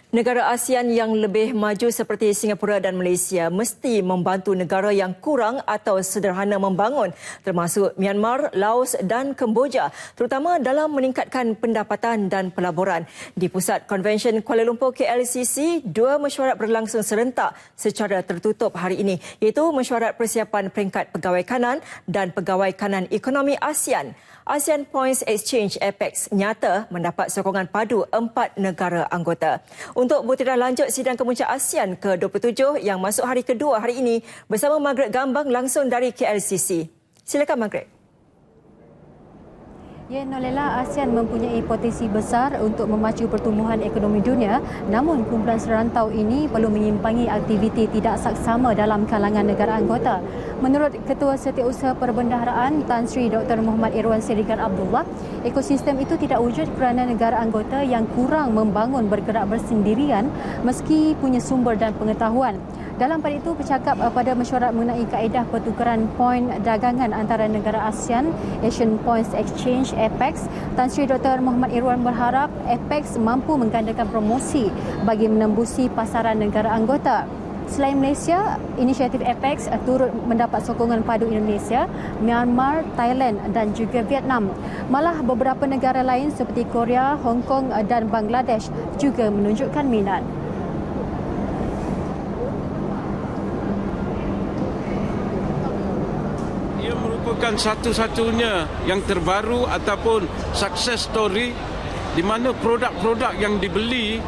Negara ASEAN yang lebih maju seperti Singapura dan Malaysia mesti membantu negara yang kurang atau sederhana membangun, termasuk Myanmar, Laos dan Kemboja, terutama dalam meningkatkan pendapatan dan pelaburan. Di Pusat Konvensyen Kuala Lumpur KLCC, dua mesyuarat berlangsung serentak secara tertutup hari ini, iaitu mesyuarat persiapan peringkat pegawai kanan dan pegawai kanan ekonomi ASEAN. ASEAN Points Exchange (APEX) nyata mendapat sokongan padu 4 negara anggota. Untuk butiran lanjut sidang kemuncak ASEAN ke-27 yang masuk hari kedua hari ini bersama Margaret Gambang langsung dari KLCC. Silakan Margaret. Ya, Nolela, ASEAN mempunyai potensi besar untuk memacu pertumbuhan ekonomi dunia, namun kumpulan serantau ini perlu menyimpangi aktiviti tidak saksama dalam kalangan negara anggota. Menurut Ketua Setiausaha Perbendaharaan Tan Sri Dr. Muhammad Irwan Sirigan Abdullah, ekosistem itu tidak wujud kerana negara anggota yang kurang membangun bergerak bersendirian meski punya sumber dan pengetahuan. Dalam pada itu, bercakap pada mesyuarat mengenai kaedah pertukaran poin dagangan antara negara ASEAN, Asian Points Exchange (APEX), Tan Sri Dr. Muhammad Irwan berharap APEX mampu menggandakan promosi bagi menembusi pasaran negara anggota. Selain Malaysia, inisiatif APEX turut mendapat sokongan padu Indonesia, Myanmar, Thailand dan juga Vietnam. Malah beberapa negara lain seperti Korea, Hong Kong dan Bangladesh juga menunjukkan minat. Ia merupakan satu-satunya yang terbaru ataupun success story di mana produk-produk yang dibeli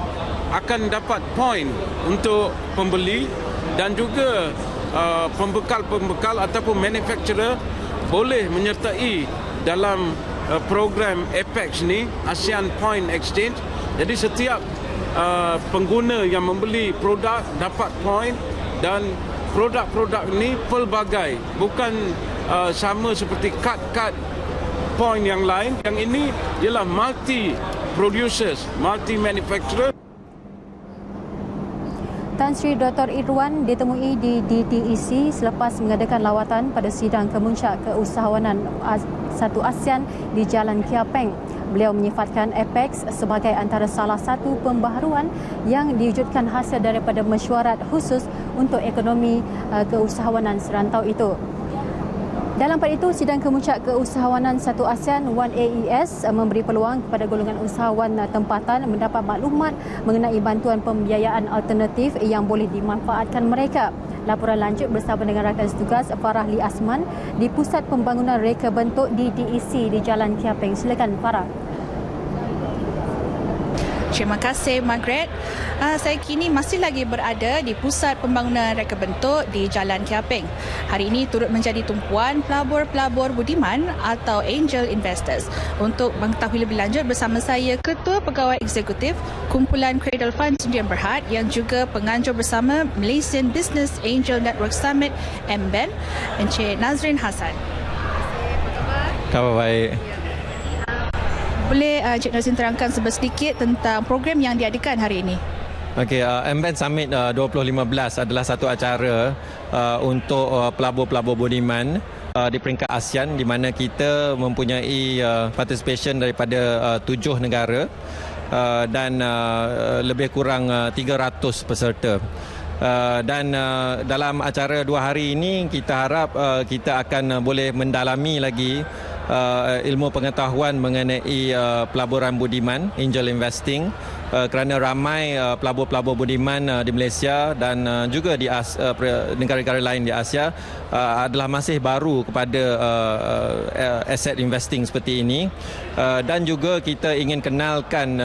akan dapat poin untuk pembeli dan juga pembekal-pembekal ataupun manufacturer boleh menyertai dalam program APEX ni, ASEAN Point Exchange. Jadi setiap pengguna yang membeli produk dapat poin dan produk-produk ni pelbagai, bukan sama seperti kad-kad poin yang lain. Yang ini ialah multi producers, multi manufacturer. Tan Sri Dr. Irwan ditemui di DTEC selepas mengadakan lawatan pada sidang kemuncak keusahawanan satu ASEAN di Jalan Kiapeng. Beliau menyifatkan APEX sebagai antara salah satu pembaharuan yang diwujudkan hasil daripada mesyuarat khusus untuk ekonomi keusahawanan serantau itu. Dalam pada itu, sidang kemuncak keusahawanan satu ASEAN 1AES memberi peluang kepada golongan usahawan tempatan mendapat maklumat mengenai bantuan pembiayaan alternatif yang boleh dimanfaatkan mereka. Laporan lanjut bersama dengan rakan setugas Farah Lee Asman di Pusat Pembangunan Reka Bentuk di DEC di Jalan Kiapeng. Silakan Farah. Terima kasih Margaret. Saya kini masih lagi berada di Pusat Pembangunan Reka Bentuk di Jalan Kiapeng. Hari ini turut menjadi tumpuan pelabur-pelabur budiman atau angel investors. Untuk mengetahui lebih lanjut bersama saya Ketua Pegawai Eksekutif Kumpulan Cradle Fund Sdn Bhd yang juga penganjur bersama Malaysian Business Angel Network Summit MBAN, Encik Nazrin Hassan. Khabar baik. Boleh Encik Nazrin terangkan sedikit tentang program yang diadakan hari ini? Okey, MBAN Summit 2015 adalah satu acara untuk pelabur-pelabur budiman di peringkat ASEAN di mana kita mempunyai participation daripada 7 negara dan lebih kurang 300 peserta. Dan dalam acara 2 hari ini kita harap kita akan boleh mendalami lagi ilmu pengetahuan mengenai pelaburan budiman, angel investing, kerana ramai pelabur-pelabur budiman di Malaysia dan juga di negara-negara lain di Asia adalah masih baru kepada asset investing seperti ini, dan juga kita ingin kenalkan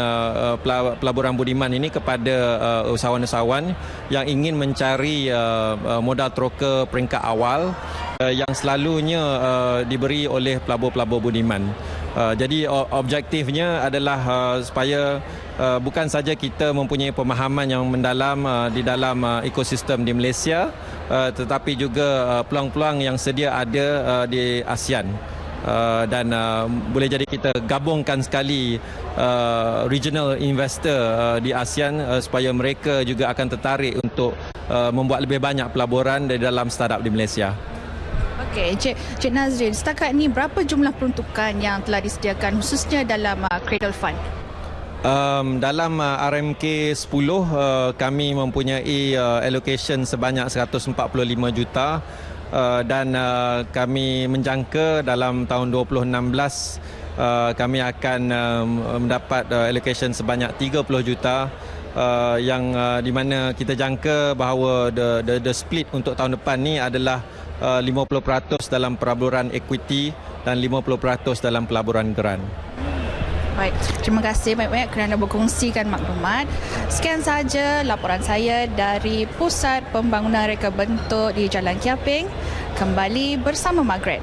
pelaburan budiman ini kepada usahawan-usahawan yang ingin mencari modal troka peringkat awal yang selalunya diberi oleh pelabur-pelabur budiman. Jadi objektifnya adalah supaya bukan saja kita mempunyai pemahaman yang mendalam di dalam ekosistem di Malaysia, tetapi juga peluang-peluang yang sedia ada di ASEAN. Dan boleh jadi kita gabungkan sekali regional investor di ASEAN supaya mereka juga akan tertarik untuk membuat lebih banyak pelaburan di dalam startup di Malaysia. Okey, Cik Nazrin, setakat ini berapa jumlah peruntukan yang telah disediakan khususnya dalam Cradle Fund? Dalam RMK 10 kami mempunyai allocation sebanyak 145 juta dan kami menjangka dalam tahun 2016 kami akan mendapat allocation sebanyak 30 juta yang di mana kita jangka bahawa the split untuk tahun depan ni adalah 50% dalam pelaburan equity dan 50% dalam pelaburan grant. Baik, terima kasih banyak-banyak kerana berkongsikan maklumat. Sekian sahaja laporan saya dari Pusat Pembangunan Reka Bentuk di Jalan Kiaping. Kembali bersama Margaret.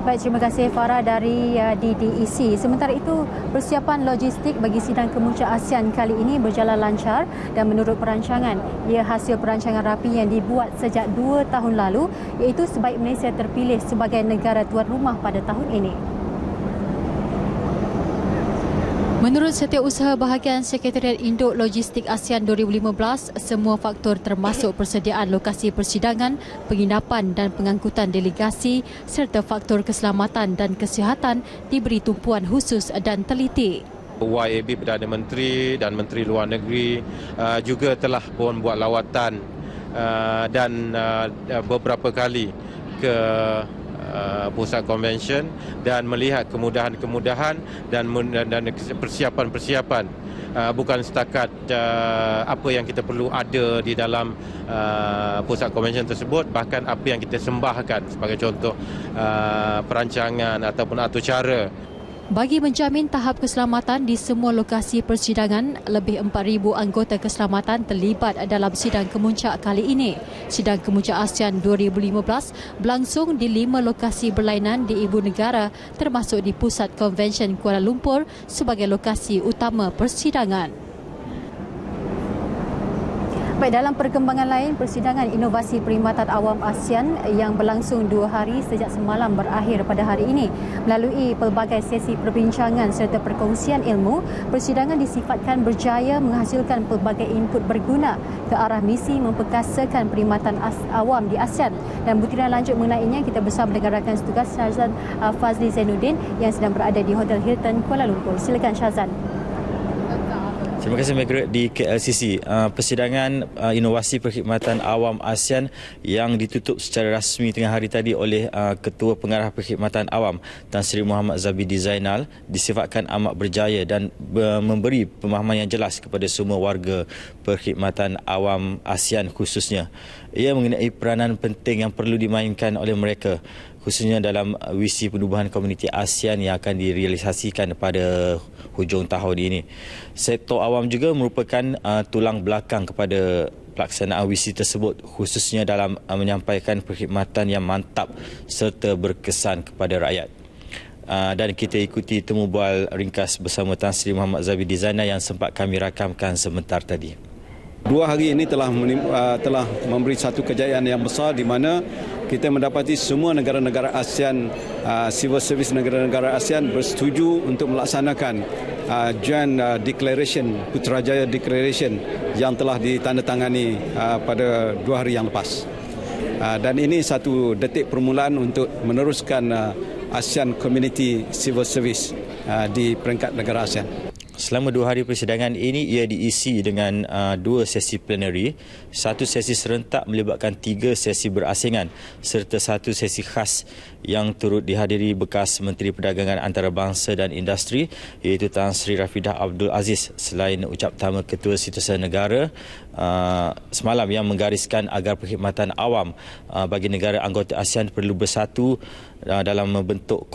Baik, terima kasih Farah dari DDEC. Sementara itu, persiapan logistik bagi sidang kemuncak ASEAN kali ini berjalan lancar dan menurut perancangan, ia hasil perancangan rapi yang dibuat sejak 2 tahun lalu, iaitu sebaik Malaysia terpilih sebagai negara tuan rumah pada tahun ini. Menurut Setiausaha Bahagian Sekretariat Induk Logistik ASEAN 2015, semua faktor termasuk persediaan lokasi persidangan, penginapan dan pengangkutan delegasi serta faktor keselamatan dan kesihatan diberi tumpuan khusus dan teliti. YAB Perdana Menteri dan Menteri Luar Negeri juga telah pun buat lawatan dan beberapa kali ke pusat konvensyen dan melihat kemudahan-kemudahan dan persiapan-persiapan bukan setakat apa yang kita perlu ada di dalam pusat konvensyen tersebut, bahkan apa yang kita sembahkan sebagai contoh perancangan ataupun atur cara. Bagi menjamin tahap keselamatan di semua lokasi persidangan, lebih 4,000 anggota keselamatan terlibat dalam sidang kemuncak kali ini. Sidang kemuncak ASEAN 2015 berlangsung di 5 lokasi berlainan di ibu negara termasuk di Pusat Konvensyen Kuala Lumpur sebagai lokasi utama persidangan. Baik, dalam perkembangan lain, persidangan inovasi perkhidmatan awam ASEAN yang berlangsung 2 hari sejak semalam berakhir pada hari ini. Melalui pelbagai sesi perbincangan serta perkongsian ilmu, persidangan disifatkan berjaya menghasilkan pelbagai input berguna ke arah misi memperkasakan perkhidmatan awam di ASEAN. Dan butiran lanjut mengenainya, kita bersama dengan rakan setugas Syazan Fazli Zainuddin yang sedang berada di Hotel Hilton Kuala Lumpur. Silakan Syazan. Terima kasih Margaret. Di KLCC, persidangan inovasi perkhidmatan awam ASEAN yang ditutup secara rasmi tengah hari tadi oleh Ketua Pengarah Perkhidmatan Awam Tan Sri Muhammad Zabidi Zainal disifatkan amat berjaya dan memberi pemahaman yang jelas kepada semua warga perkhidmatan awam ASEAN khususnya. Ia mengenai peranan penting yang perlu dimainkan oleh mereka khususnya dalam visi penubuhan komuniti ASEAN yang akan direalisasikan pada hujung tahun ini. Sektor awam juga merupakan tulang belakang kepada pelaksanaan visi tersebut khususnya dalam menyampaikan perkhidmatan yang mantap serta berkesan kepada rakyat. Dan kita ikuti temu bual ringkas bersama Tan Sri Muhammad Zabidi Zainal yang sempat kami rakamkan sebentar tadi. 2 hari ini telah memberi satu kejayaan yang besar di mana kita mendapati semua negara-negara ASEAN, civil service negara-negara ASEAN bersetuju untuk melaksanakan Joint Declaration, Putrajaya Declaration yang telah ditandatangani pada 2 hari yang lepas. Dan ini satu detik permulaan untuk meneruskan ASEAN Community Civil Service di peringkat negara ASEAN. Selama 2 hari persidangan ini ia diisi dengan 2 sesi plenary, 1 sesi serentak melibatkan 3 sesi berasingan serta 1 sesi khas yang turut dihadiri bekas Menteri Perdagangan Antarabangsa dan Industri iaitu Tan Sri Rafidah Abdul Aziz selain ucaptama Ketua Setiausaha Negara semalam yang menggariskan agar perkhidmatan awam bagi negara anggota ASEAN perlu bersatu dalam membentuk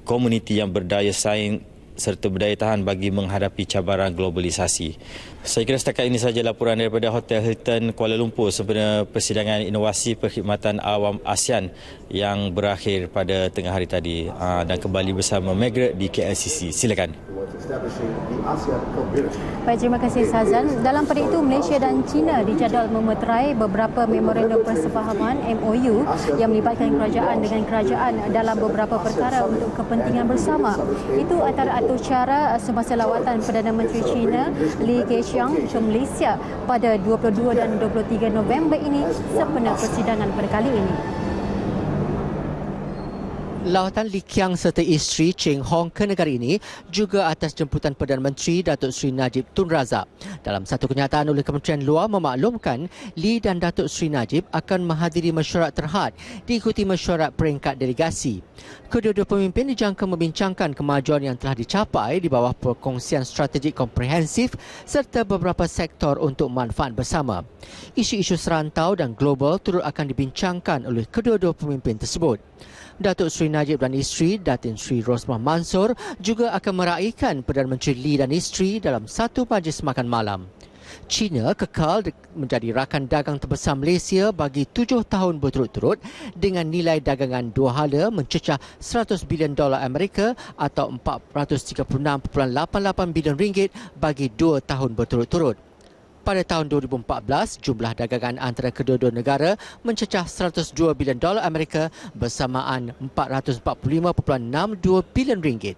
komuniti yang berdaya saing serta berdaya tahan bagi menghadapi cabaran globalisasi. Saya kira setakat ini sahaja laporan daripada Hotel Hilton Kuala Lumpur sempena persidangan inovasi perkhidmatan awam ASEAN yang berakhir pada tengah hari tadi. Dan kembali bersama Margaret di KLCC. Silakan. Baik, terima kasih Sazan. Dalam pada itu, Malaysia dan China dijadual memeterai beberapa memorandum persefahaman MOU yang melibatkan kerajaan dengan kerajaan dalam beberapa perkara untuk kepentingan bersama. Itu antara atur cara semasa lawatan Perdana Menteri China Li Keqiang ke Malaysia pada 22 dan 23 November ini sempena persidangan pada kali ini. Lawatan Lee Kiang serta isteri Cheng Hong ke negara ini juga atas jemputan Perdana Menteri Datuk Seri Najib Tun Razak. Dalam satu kenyataan oleh Kementerian Luar memaklumkan, Lee dan Datuk Seri Najib akan menghadiri mesyuarat terhad diikuti mesyuarat peringkat delegasi. Kedua-dua pemimpin dijangka membincangkan kemajuan yang telah dicapai di bawah perkongsian strategik komprehensif serta beberapa sektor untuk manfaat bersama. Isu-isu serantau dan global turut akan dibincangkan oleh kedua-dua pemimpin tersebut. Datuk Seri Najib dan isteri Datin Sri Rosmah Mansor juga akan meraihkan Perdana Menteri Lee dan isteri dalam satu majlis makan malam. China kekal menjadi rakan dagang terbesar Malaysia bagi 7 tahun berturut-turut dengan nilai dagangan dua hala mencecah $100 bilion Amerika atau 436.88 bilion ringgit bagi 2 tahun berturut-turut. Pada tahun 2014, jumlah dagangan antara kedua-dua negara mencecah $102 bilion Amerika bersamaan 445.62 bilion ringgit.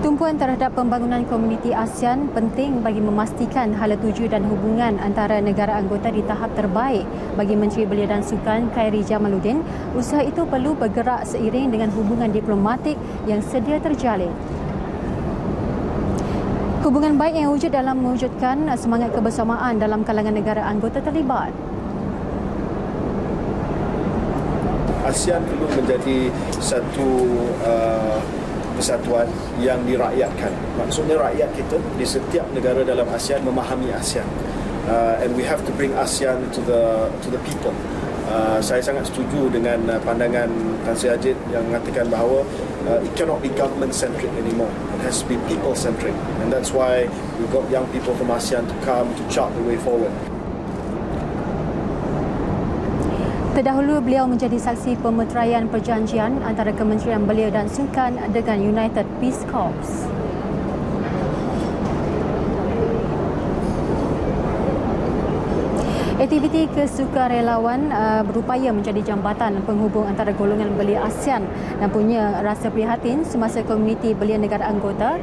Tumpuan terhadap pembangunan komuniti ASEAN penting bagi memastikan hala tuju dan hubungan antara negara anggota di tahap terbaik bagi Menteri Belia dan Sukan Khairi Jamaluddin. Usaha itu perlu bergerak seiring dengan hubungan diplomatik yang sedia terjalin. Hubungan baik yang wujud dalam mewujudkan semangat kebersamaan dalam kalangan negara anggota terlibat. ASEAN perlu menjadi satu persatuan yang dirakyatkan. Maksudnya rakyat kita di setiap negara dalam ASEAN memahami ASEAN. And we have to bring ASEAN to the people. Saya sangat setuju dengan pandangan Tan Sri Ajit yang mengatakan bahawa it cannot be government-centric anymore. It has to be people-centric. And that's why we've got young people from ASEAN to come to chart the way forward. Terdahulu beliau menjadi saksi pemeteraian perjanjian antara Kementerian Belia dan Sukan dengan United Peace Corps. Aktiviti kesukarelawan berupaya menjadi jambatan penghubung antara golongan belia ASEAN dan punya rasa prihatin semasa komuniti belia negara anggota.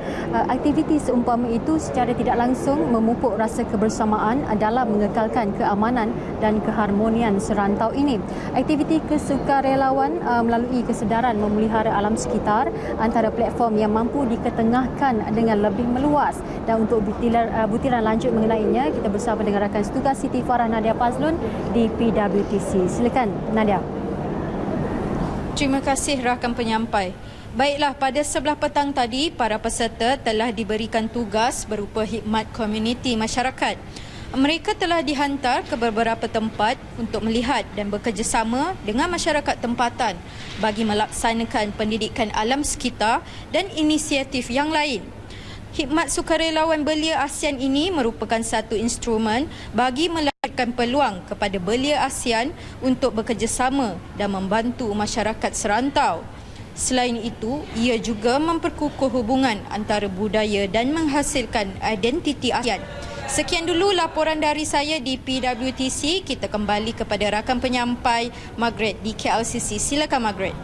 Aktiviti seumpama itu secara tidak langsung memupuk rasa kebersamaan dalam mengekalkan keamanan dan keharmonian serantau ini. Aktiviti kesukarelawan melalui kesedaran memelihara alam sekitar antara platform yang mampu diketengahkan dengan lebih meluas. Dan untuk butiran lanjut mengenainya, kita bersama dengan rakan setugas Siti Farah Nadia Fazlun di PWTC. Silakan Nadia. Terima kasih rakan penyampai. Baiklah, pada sebelah petang tadi, para peserta telah diberikan tugas berupa khidmat komuniti masyarakat. Mereka telah dihantar ke beberapa tempat untuk melihat dan bekerjasama dengan masyarakat tempatan bagi melaksanakan pendidikan alam sekitar dan inisiatif yang lain. Khidmat sukarelawan belia ASEAN ini merupakan satu instrumen bagi melakukan peluang kepada belia ASEAN untuk bekerjasama dan membantu masyarakat serantau. Selain itu, ia juga memperkukuh hubungan antara budaya dan menghasilkan identiti ASEAN. Sekian dulu laporan dari saya di PWTC. Kita kembali kepada rakan penyampai Margaret di KLCC. Silakan Margaret.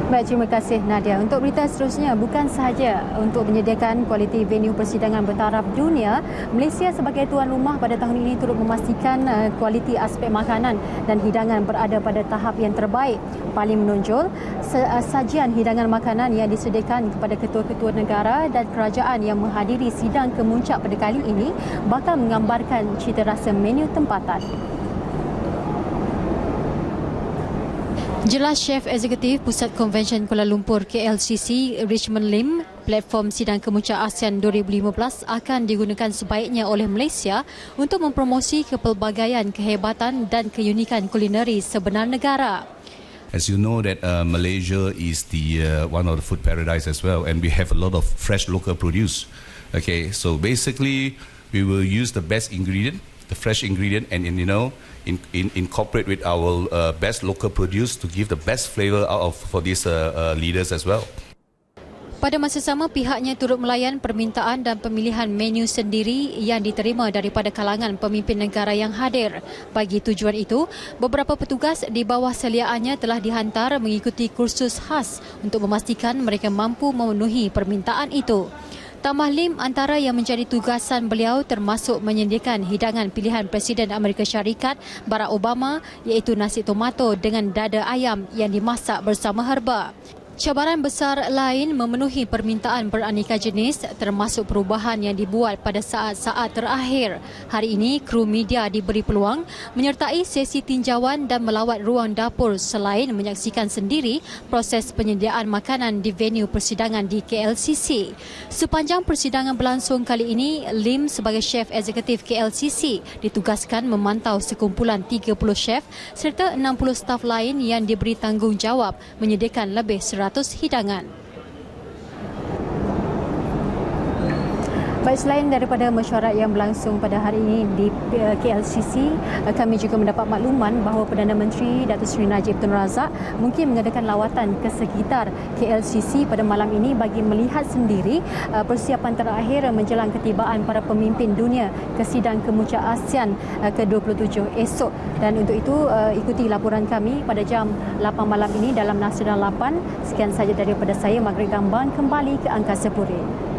Baik, terima kasih Nadia. Untuk berita seterusnya, bukan sahaja untuk menyediakan kualiti venue persidangan bertaraf dunia, Malaysia sebagai tuan rumah pada tahun ini turut memastikan kualiti aspek makanan dan hidangan berada pada tahap yang terbaik. Paling menonjol, sajian hidangan makanan yang disediakan kepada ketua-ketua negara dan kerajaan yang menghadiri sidang kemuncak pada kali ini bakal menggambarkan cita rasa menu tempatan. Jelas Chef Eksekutif Pusat Konvensyen Kuala Lumpur KLCC Richmond Lim, platform sidang kemuncak ASEAN 2015 akan digunakan sebaiknya oleh Malaysia untuk mempromosi kepelbagaian kehebatan dan keunikan kulineri sebenar negara. As you know that Malaysia is the one of the food paradise as well, and we have a lot of fresh local produce. Okay, so basically we will use the best ingredient, the fresh ingredient, and incorporate with our best local produce to give the best flavour out of for these leaders as well. Pada masa sama, pihaknya turut melayan permintaan dan pemilihan menu sendiri yang diterima daripada kalangan pemimpin negara yang hadir. Bagi tujuan itu, beberapa petugas di bawah seliaannya telah dihantar mengikuti kursus khas untuk memastikan mereka mampu memenuhi permintaan itu. Tambah Lim, antara yang menjadi tugasan beliau termasuk menyediakan hidangan pilihan Presiden Amerika Syarikat Barack Obama iaitu nasi tomato dengan dada ayam yang dimasak bersama herba. Cabaran besar lain memenuhi permintaan beraneka jenis termasuk perubahan yang dibuat pada saat-saat terakhir. Hari ini, kru media diberi peluang menyertai sesi tinjauan dan melawat ruang dapur selain menyaksikan sendiri proses penyediaan makanan di venue persidangan di KLCC. Sepanjang persidangan berlangsung kali ini, Lim sebagai chef eksekutif KLCC ditugaskan memantau sekumpulan 30 chef serta 60 staf lain yang diberi tanggungjawab menyediakan lebih 100 hidangan. Baik, selain daripada mesyuarat yang berlangsung pada hari ini di KLCC, kami juga mendapat makluman bahawa Perdana Menteri Datuk Seri Najib Tun Razak mungkin mengadakan lawatan ke sekitar KLCC pada malam ini bagi melihat sendiri persiapan terakhir menjelang ketibaan para pemimpin dunia ke sidang kemuncak ASEAN ke-27 esok. Dan untuk itu, ikuti laporan kami pada jam 8 malam ini dalam Nasional 8. Sekian saja daripada saya, Margaret Gambang, kembali ke Angkasa Puri.